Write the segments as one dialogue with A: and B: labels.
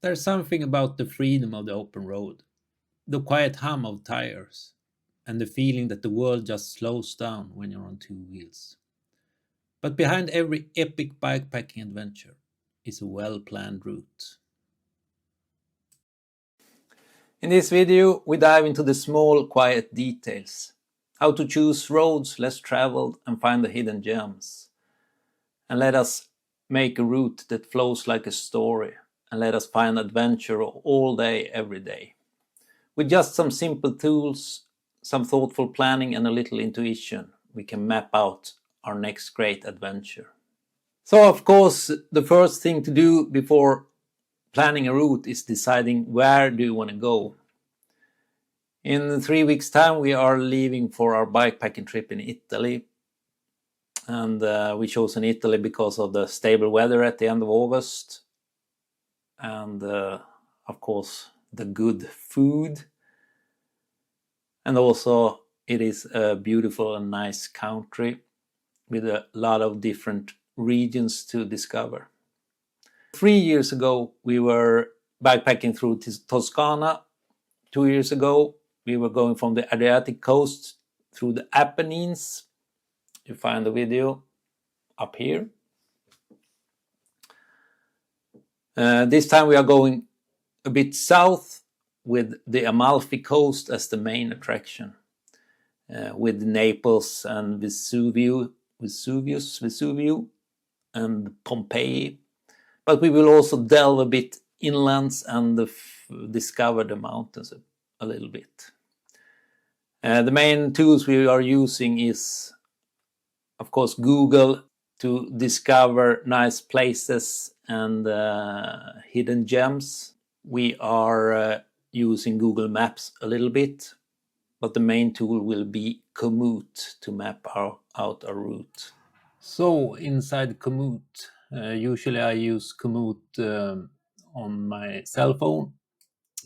A: There's something about the freedom of the open road, the quiet hum of tires, and the feeling that the world just slows down when you're on two wheels. But behind every epic bikepacking adventure is a well planned route. In this video, we dive into the small, quiet details. How to choose roads less traveled and find the hidden gems. And let us make a route that flows like a story. And let us find adventure all day, every day. With just some simple tools, some thoughtful planning, and a little intuition, we can map out our next great adventure. So, of course, the first thing to do before planning a route is deciding where do you want to go. In 3 weeks' time, we are leaving for our bikepacking trip in Italy. And we chose in Italy because of the stable weather at the end of August. And, of course, the good food. And also, it is a beautiful and nice country with a lot of different regions to discover. 3 years ago, we were bikepacking through Toscana. 2 years ago, we were going from the Adriatic coast through the Apennines. You find the video up here. This time we are going a bit south with the Amalfi Coast as the main attraction, with Naples and Vesuvio and Pompeii. But we will also delve a bit inlands and discover the mountains a little bit. The main tools we are using is, of course, Google to discover nice places and hidden gems. We are using Google Maps a little bit, but the main tool will be Komoot to map out our route. So inside Komoot, usually I use Komoot on my cell phone,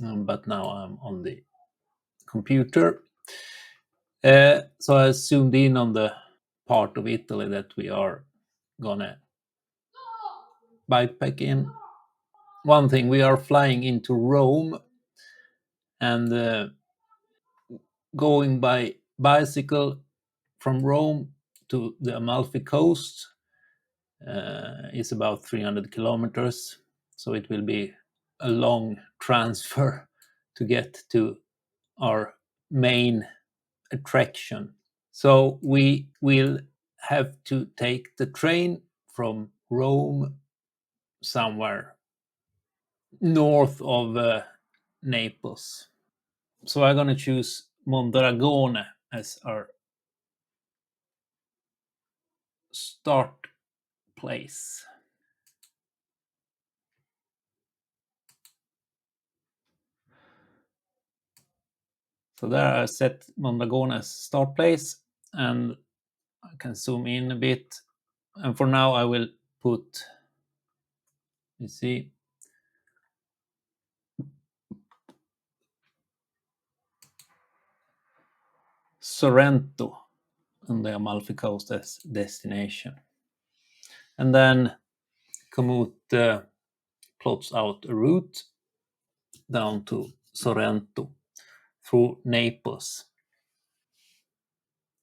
A: but now I'm on the computer. So I zoomed in on the part of Italy that we are gonna bikepack in. One thing, we are flying into Rome and going by bicycle from Rome to the Amalfi Coast is about 300 kilometers. So it will be a long transfer to get to our main attraction. So we will have to take the train from Rome somewhere north of Naples. So I'm going to choose Mondragone as our start place. So there I set Mondragone as start place, and I can zoom in a bit. And for now I will put, you see, Sorrento on the Amalfi Coast as destination. And then Komoot plots out a route down to Sorrento through Naples.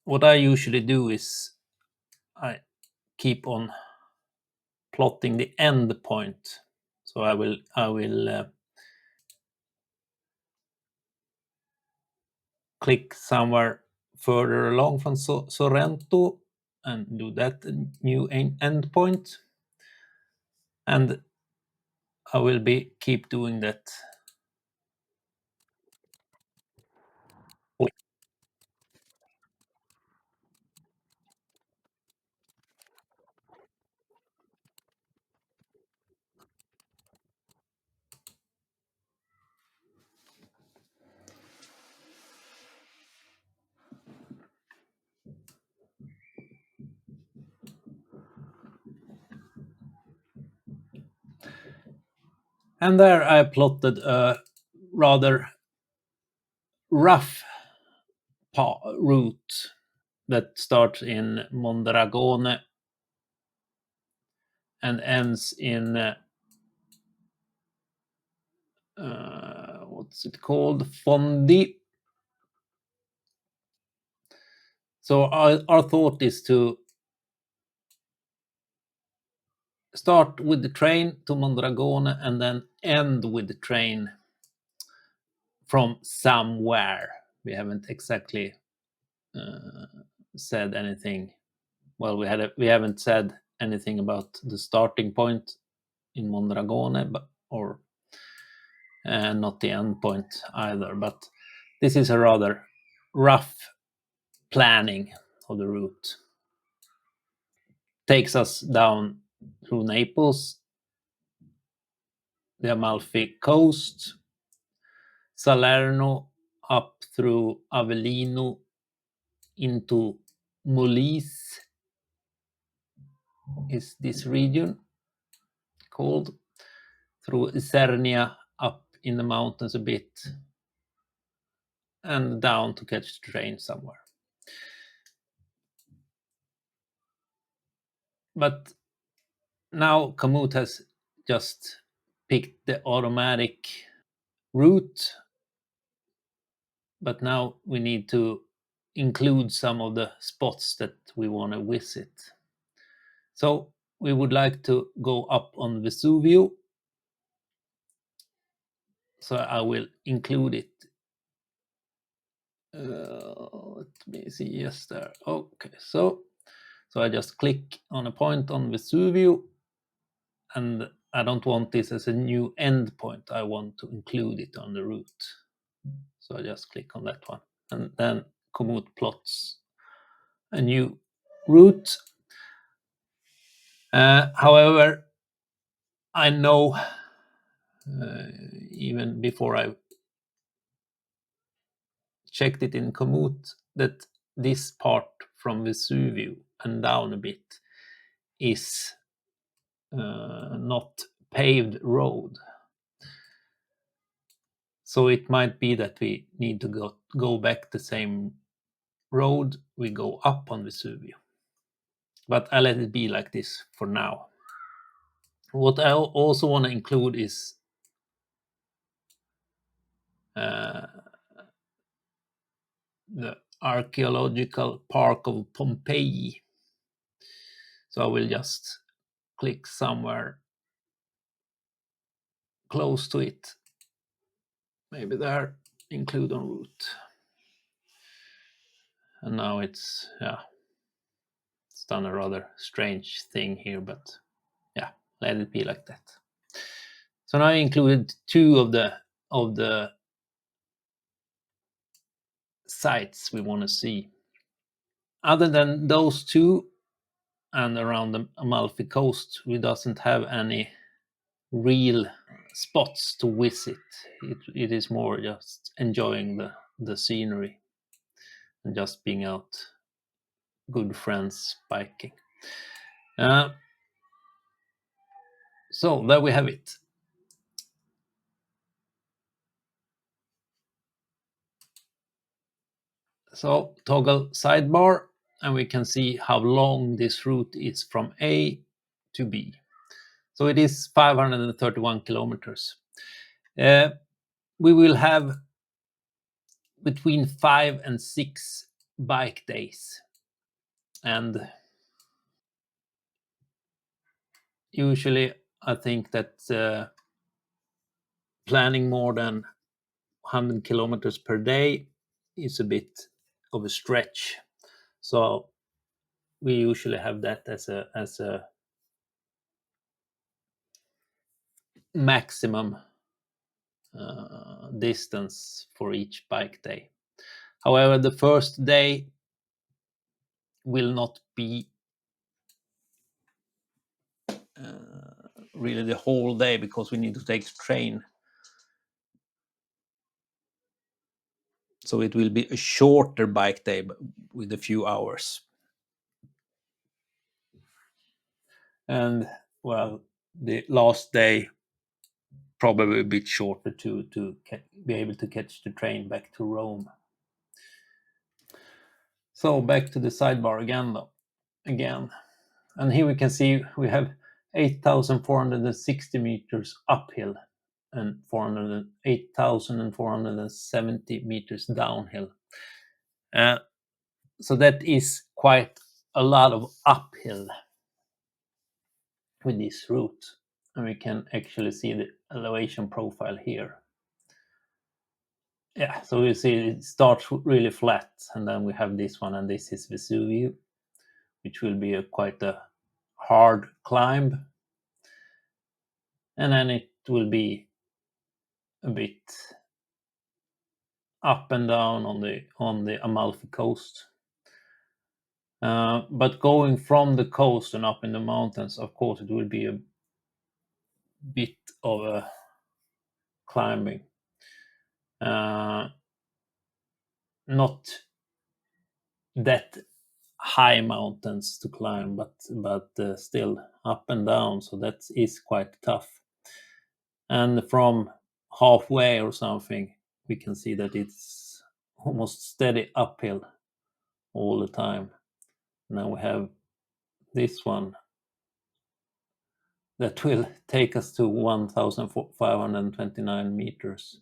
A: What I usually do is I keep on plotting the end point. So I will click somewhere further along from Sorrento and do that new end point. And I will keep doing that. And there I plotted a rather rough route that starts in Mondragone and ends in what's it called? Fondi. So our thought is to start with the train to Mondragone and then end with the train from somewhere. We haven't exactly said anything. Well, we haven't said anything about the starting point in Mondragone, or not the end point either. But this is a rather rough planning of the route. Takes us down through Naples, the Amalfi Coast, Salerno, up through Avellino into Molise, is this region called, through Isernia, up in the mountains a bit, and down to catch the train somewhere. But now Komoot has just picked the automatic route, but now we need to include some of the spots that we want to visit. So we would like to go up on Vesuvio. So I will include it. Let me see, yes, there. Okay, so I just click on a point on Vesuvio, and I don't want this as a new endpoint. I want to include it on the route. So I just click on that one, and then Komoot plots a new route. However, I know even before I checked it in Komoot that this part from Vesuvio and down a bit is not paved road. So it might be that we need to go back the same road we go up on Vesuvio. But I'll let it be like this for now. What I also want to include is the archaeological park of Pompeii. So I will just click somewhere close to it. Maybe there, include on route. And now it's done a rather strange thing here, but yeah, let it be like that. So now I included two of the sites we want to see. Other than those two and around the Amalfi Coast, we doesn't have any real spots to visit. It is more just enjoying the scenery and just being out, good friends biking. So there we have it. So toggle sidebar, and we can see how long this route is from A to B. So it is 531 kilometers. We will have between 5 and 6 bike days, and usually I think that planning more than 100 kilometers per day is a bit of a stretch. So we usually have that as a maximum distance for each bike day. However, the first day will not be really the whole day, because we need to take the train. So it will be a shorter bike day, but with a few hours. And well, the last day probably a bit shorter to be able to catch the train back to Rome. So back to the sidebar again. And here we can see we have 8,460 meters uphill. 8,470 meters downhill. So that is quite a lot of uphill with this route. And we can actually see the elevation profile here. Yeah, so you see it starts really flat, and then we have this one, and this is Vesuvio, which will be quite a hard climb. And then it will be a bit up and down on the Amalfi coast. But going from the coast and up in the mountains, of course, it will be a bit of a climbing. Not that high mountains to climb, but still up and down, so that is quite tough. And from halfway or something, we can see that it's almost steady uphill all the time. Now we have this one that will take us to 1,529 meters.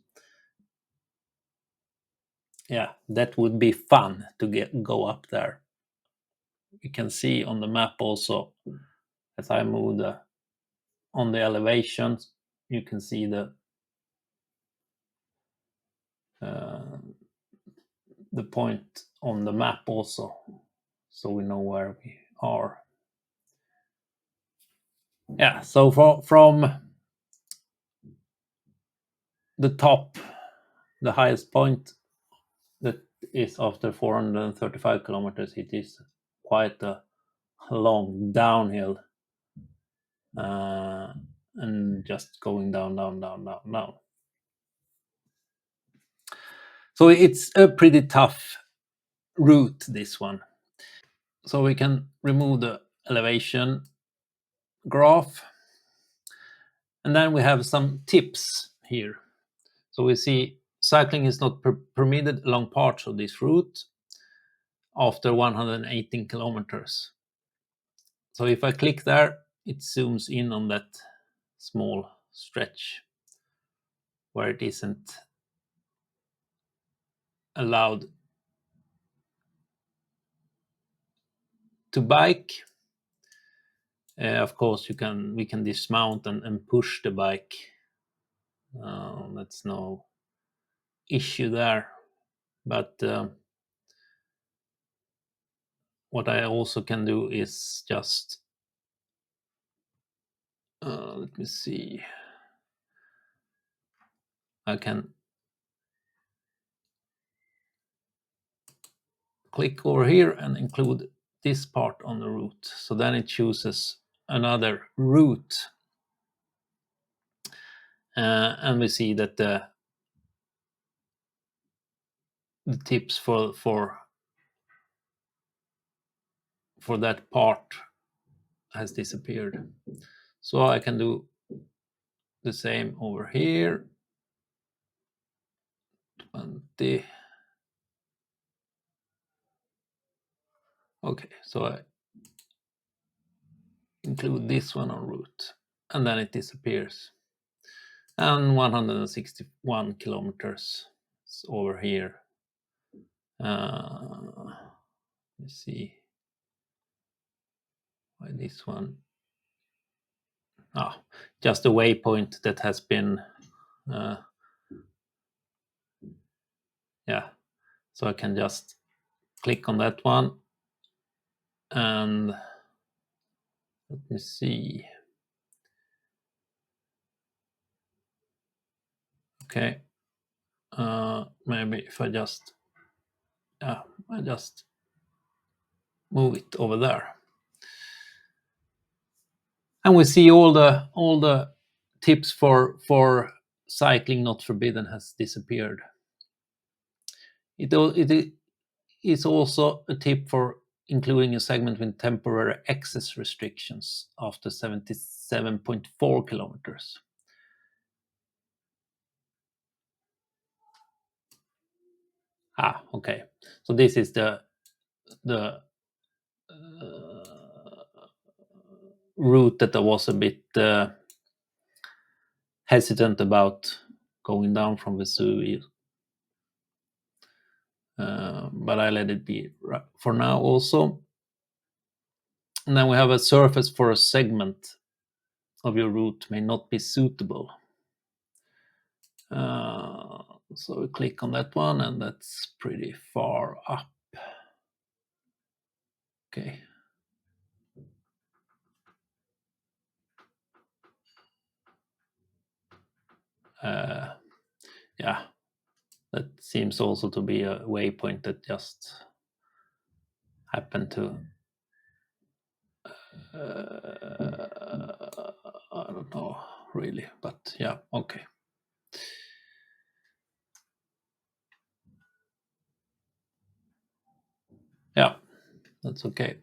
A: Yeah, that would be fun to go up there. You can see on the map also, as I move on the elevations, you can see the point on the map also, so we know where we are. Yeah, so from the top, the highest point that is after 435 kilometers, it is quite a long downhill, and just going down. So it's a pretty tough route, this one. So we can remove the elevation graph, and then we have some tips here. So we see cycling is not permitted along parts of this route after 118 kilometers. So if I click there, it zooms in on that small stretch where it isn't allowed to bike. Of course, we can dismount and push the bike. That's no issue there. But what I also can do is just let me see. I can click over here and include this part on the route. So then it chooses another route. And we see that the tips for that part has disappeared. So I can do the same over here. 20. Okay, so I include this one on route, and then it disappears. And 161 kilometers over here. Let's see why this one. Just a waypoint that has been so I can just click on that one, and let me see. Okay, maybe if I just move it over there, and we see all the tips for cycling not forbidden has disappeared. It is also a tip for including a segment with temporary access restrictions after 77.4 kilometers. Okay. So this is the route that was a bit hesitant about going down from Vesuvius. But I let it be for now also. And then we have a surface for a segment of your route may not be suitable. So we click on that one, and that's pretty far up. Okay. Yeah, that seems also to be a waypoint that just happened to I don't know really, but yeah, okay. Yeah, that's okay.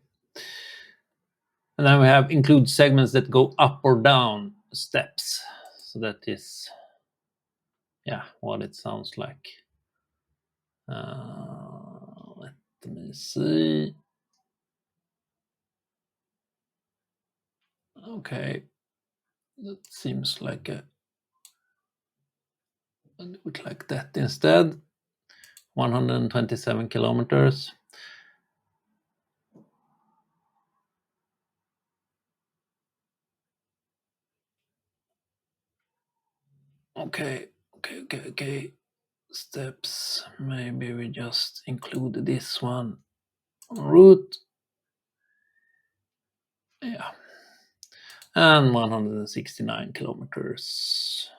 A: And then we have include segments that go up or down steps. So that is, yeah, what it sounds like. Let me see. Okay, that seems like I'll do it like that instead. 127 kilometers. Okay. Steps. Maybe we just include this one on route. Yeah. And 169 kilometers.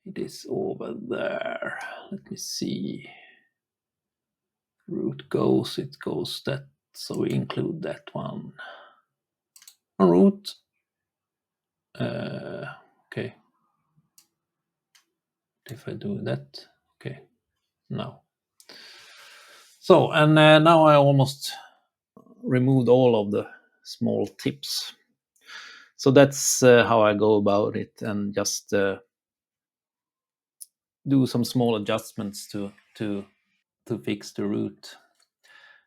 A: It is over there. Let me see. Route goes, it goes that, so we include that one. On route. Okay. If I do that, okay. No. So, and now I almost removed all of the small tips. So that's how I go about it, and just do some small adjustments to fix the route.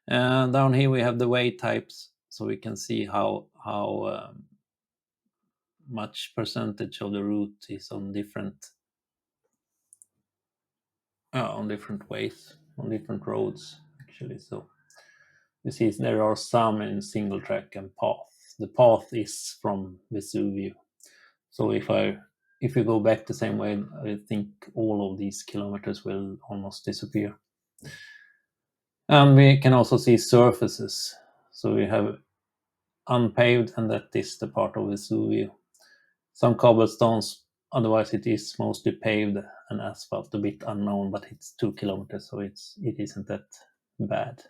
A: And down here we have the way types, so we can see how much percentage of the route is on different ways, on different roads actually. So you see there are some in single track and path. The path is from Vesuvio. So if you go back the same way, I think all of these kilometers will almost disappear. And we can also see surfaces. So we have unpaved, and that is the part of Vesuvio. Some cobblestones, otherwise it is mostly paved, and asphalt a bit unknown, but it's 2 kilometers, so it isn't that bad.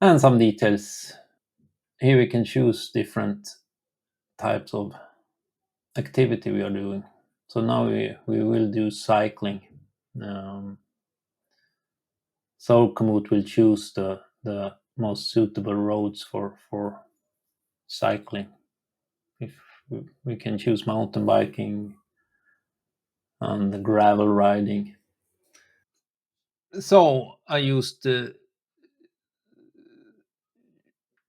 A: And some details. Here we can choose different types of activity we are doing. So now we will do cycling. So Komoot will choose the most suitable roads for cycling. If we can choose mountain biking and the gravel riding. So I used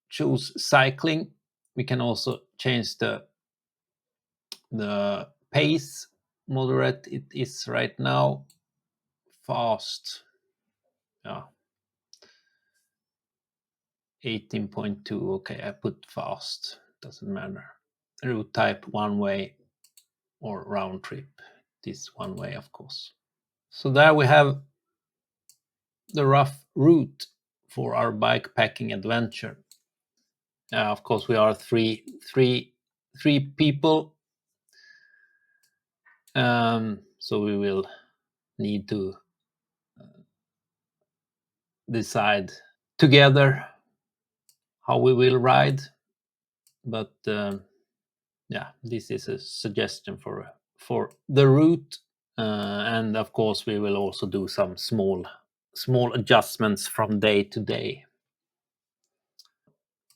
A: choose cycling. We can also change the pace. Moderate it is right now. Fast, yeah, 18.2. Okay, I put fast, doesn't matter. Route type one way or round trip. This one way, of course. So there we have the rough route for our bikepacking adventure. Of course, we are three people, so we will need to decide together how we will ride. But yeah, this is a suggestion for the route, and of course we will also do some small adjustments from day to day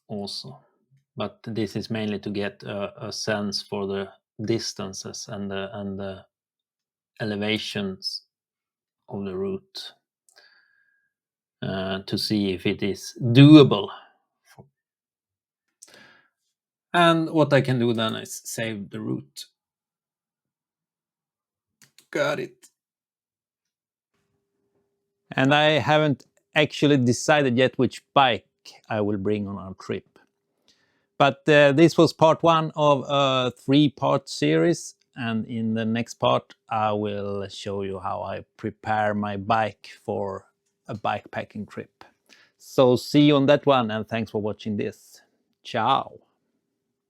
A: also. But this is mainly to get a sense for the distances and the elevations of the route, to see if it is doable. And what I can do then is save the route. Got it. And I haven't actually decided yet which bike I will bring on our trip. But this was part 1 of a 3-part series, and in the next part I will show you how I prepare my bike for a bikepacking trip. So see you on that one, and thanks for watching this. Ciao!